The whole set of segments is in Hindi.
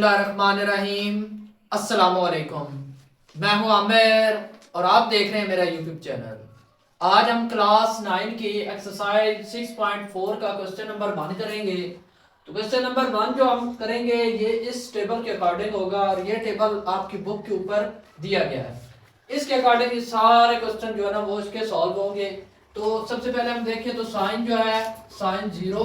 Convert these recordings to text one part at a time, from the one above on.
बिस्मिल्लाहिर्रहमानिर्रहीम। अस्सलामुअलैकुम। मैं हूं आमिर और आप देख रहे हैं मेरा यूट्यूब चैनल। आज हम क्लास 9 की एक्सरसाइज 6.4 का क्वेश्चन नंबर 1 करेंगे। तो क्वेश्चन नंबर 1 जो हम करेंगे ये इस टेबल के अकॉर्डिंग होगा और ये टेबल आपकी बुक के ऊपर दिया गया है। इसके अकॉर्डिंग सारे क्वेश्चन जो है ना वो इसके सॉल्व होंगे। तो सबसे पहले हम देखें तो साइन जो है, साइन 0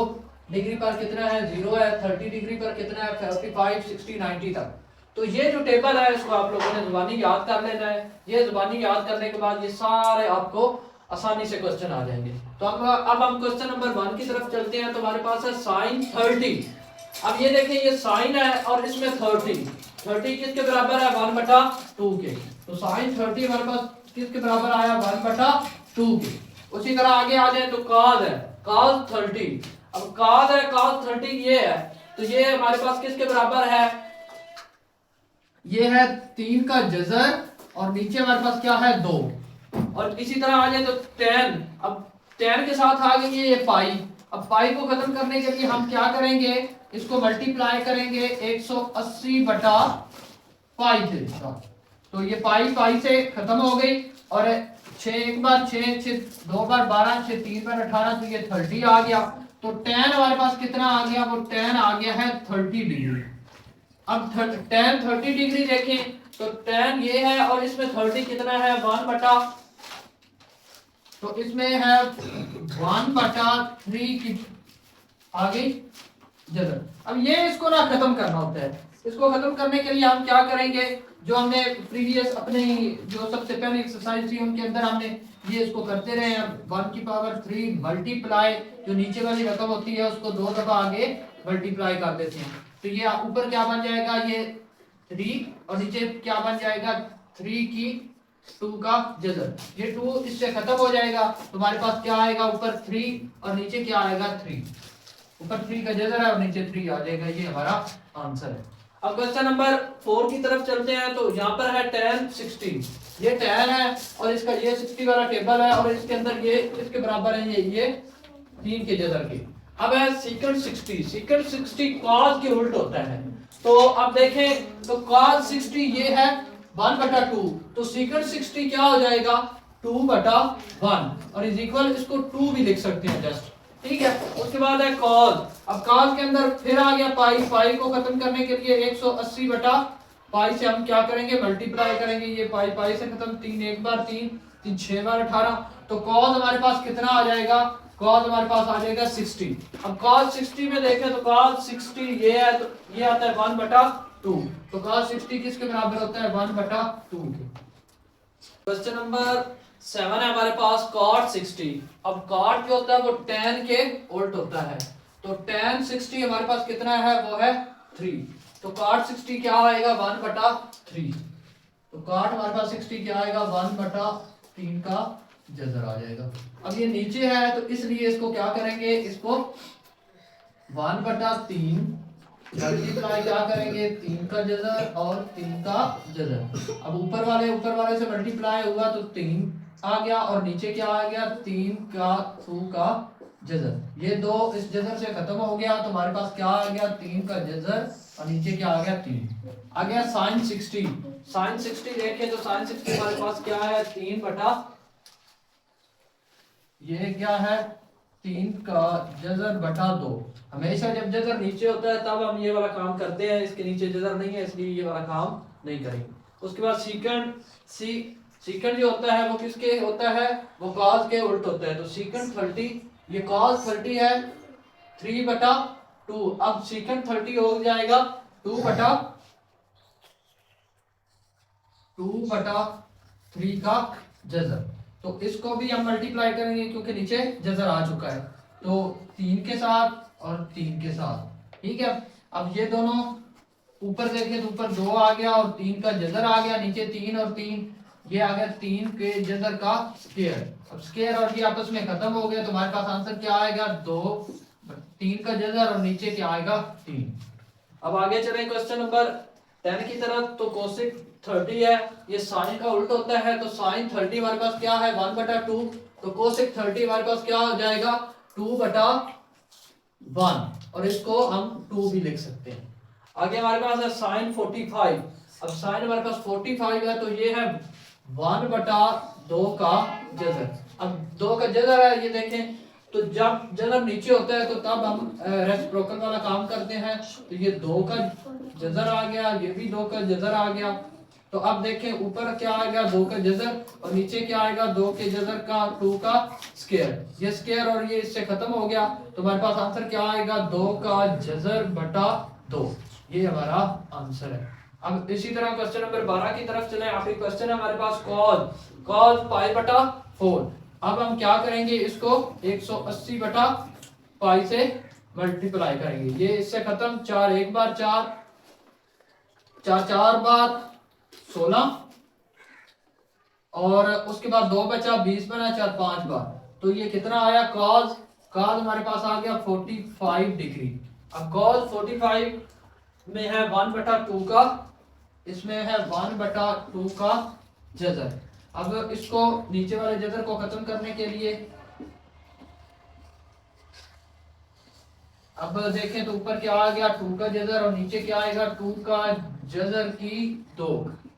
डिग्री पर कितना है, 0 है। 30 डिग्री पर कितना है, 45, 60, 90 तक। तो ये जो टेबल है इसको आप लोगों ने जुबानी याद कर लेना है। ये जुबानी याद करने के बाद ये सारे आपको आसानी से क्वेश्चन आ जाएंगे। तो अब हम क्वेश्चन नंबर 1 की तरफ चलते हैं। तो हमारे पास है साइन 30। अब ये देखें ये साइन है और इसमें 30 किसके बराबर है, 1/2 के। तो साइन 30 हमारे पास किसके बराबर आया, 1/2 के। उसी तरह आगे आ जाए तो काज है, काज 30। अब काज है, काज 30 ये है। तो ये हमारे पास किसके बराबर है, ये है 3 का जज़र और नीचे हमारे पास क्या है, 2। और इसी तरह आ जाए तो tan। अब tan के साथ आ गई ये पाई। अब पाई को खत्म करने के लिए हम क्या करेंगे, इसको मल्टीप्लाई करेंगे 180 बटा पाई से। तो ये पाई पाई से खत्म हो गई और 6 एक बार 6, 2 बार 12, 6 3 बार 18, तो ये 30 आ गया। तो tan हमारे पास कितना आ गया, वो tan आ गया है 30 डिग्री। अब tan 30 डिग्री देखें तो tan ये है और इसमें 30 कितना है, 1/, तो इसमें है 1/3 की आ गई जगह। अब ये इसको ना खत्म करना होता है। इसको खत्म करने के लिए हम क्या करेंगे, जो हमने प्रीवियस अपने जो सबसे पहले एक्सरसाइज थी उनके अंदर हमने ये इसको करते रहे हैं। 1/3 मल्टीप्लाई, जो नीचे वाली रकम होती है उसको 2 दफा आगे मल्टीप्लाई कर देते हैं। तो ये ऊपर क्या बन जाएगा, ये 3 और नीचे क्या बन जाएगा, 3 की 2 का जज़र। ये 2 इससे खत्म हो जाएगा तो हमारे पास क्या आएगा, ऊपर 3 और नीचे क्या आएगा, 3। ऊपर 3 का जज़र है और नीचे 3 आ जाएगा। ये हमारा आंसर है। अब क्वेश्चन नंबर 4 की तरफ चलते हैं। तो यहाँ पर है tan 60। ये tan है और इसका ये 60 वाला टेबल है और इसके अंदर ये इसके बराबर है ये 3 के जज़र के। अब है secant 60। secant 60 cos के उल्ट होता है। तो अब देखें तो cos 60 ये है 1/2। तो secant 60 क्या हो जाएगा, 2/1 और इज इक्वल, इसको 2 भी लिख सकते हैं जस्ट, ठीक है। उसके बाद है cos। अब cos के अंदर फिर आ गया पाई। पाई को खत्म करने के लिए 180 बटा पाई से हम क्या करेंगे, मल्टीप्लाई करेंगे। ये पाई पाई से खत्म, 3 एक बार 3, 3 6 बार 18। तो cos हमारे पास कितना आ जाएगा, cos हमारे पास आ जाएगा 60। अब cos 60 में देखें तो cos 60 ये है, तो ये आता है 1/2। तो cos 60 किसके बराबर होता है, 1/2 के। क्वेश्चन नंबर 7 है हमारे पास cot 60। अब cot जो होता है वो tan के उल्ट होता है। तो tan 60 हमारे पास कितना है, वो है 3। तो cot 60 क्या आएगा, 1/3। तो cot हमारे पास 60 क्या आएगा, 1/3 का जज़र आ जाएगा। अब ये नीचे है तो इसलिए इसको क्या करेंगे, इसको 1/3 मल्टीप्लाई क्या करेंगे, 3 का जज़र और 3 का जज़र। अब ऊपर वाले से मल्टीप्लाई हुआ तो 3 आ गया और नीचे क्या आ गया, 3 का 2 का जज़र। ये 2 इस जज़र से खत्म हो गया तो हमारे पास क्या आ गया, 3 का जज़र और नीचे क्या आ गया, 3 आ गया। साइन 60। साइन 60 देखें तो साइन 60 हमारे पास क्या है, 3/, ये क्या है, 3 का जज़र बटा 2। हमेशा जब जज़र नीचे होता है तब हम ये वाला काम करते हैं, इसके नीचे जज़र नहीं है इसलिए ये वाला काम नहीं करेंगे। उसके बाद सीकेंड जो होता है वो किसके होता है, वो cos के उल्ट होता है। तो सीकेंड 30, ये cos 30 है 3/2। अब सीकेंड 30 हो जाएगा 2/3 का जज़र। तो इसको भी हम मल्टीप्लाई करेंगे क्योंकि नीचे जज़र आ चुका है। तो 3 के साथ और 3 के साथ, ठीक है। अब ये दोनों ऊपर देखें तो ऊपर 2 आ गया और 3 का जज़र आ गया, नीचे 3 और 3, ये आ गया 3 के जज़र का स्क्वायर। अब स्क्वायर और ये आपस में खत्म हो गया तो हमारे पास आंसर क्या आएगा, 2, 3 का जज़र और नीचे क्या आएगा, 3। अब आगे चले क्वेश्चन नंबर 10 की तरफ। तो कोसेक 30 है, ये साइन का उल्ट होता है। तो साइन 30 हमारे पास क्या है, 1/2। तो कोसेक 30 हमारे पास क्या हो जाएगा, 2/1 और इसको हम 2 भी लिख सकते हैं। आगे हमारे पास है साइन 45। अब साइन हमारे पास 45 है तो ये है 1/2 का जज़र। अब 2 का जज़र है ये देखें, तो जब जज़र नीचे होता है तो तब हम रेसिप्रोकल वाला काम करते हैं। तो ये 2 का जज़र आ गया, ये भी 2 का जज़र आ गया। तो अब देखें ऊपर क्या आएगा 2 का जज़र, और नीचे क्या आएगा 2 के जज़र का 2 का स्क्वायर। ये स्क्वायर और ये इससे खत्म हो गया तो हमारे पास आंसर क्या आएगा 2 का जज़र बटा 2। ये हमारा आंसर है। अब इसी तरह क्वेश्चन नंबर 12 की तरफ चले। आखिरी क्वेश्चन है हमारे पास cos पाई बटा 4। अब हम क्या करेंगे, इसको 180 बटा पाई से मल्टीप्लाई करेंगे। ये इससे खत्म, 4 एक बार 4, 4 4 बार 16, और उसके बाद 2 बचा 20 बना, 4 5 बार। तो ये कितना आया cos हमारे पास आ गया 45 डिग्री। अब cos 45 में है 1/2 का, इसमें है 1/2 का जज़र। अब इसको नीचे वाले जज़र को खत्म करने के लिए अब देखें तो ऊपर क्या आ गया 2 का जज़र, और नीचे क्या आएगा 2 का जज़र की 2।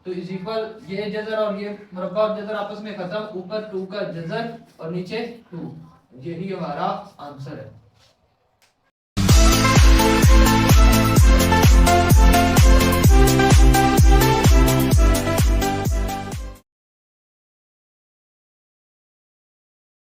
तो इज इक्वल ये जज़र और ये मुरब्बा और जज़र आपस में खत्म, ऊपर 2 का जज़र और नीचे 2। यही हमारा आंसर है।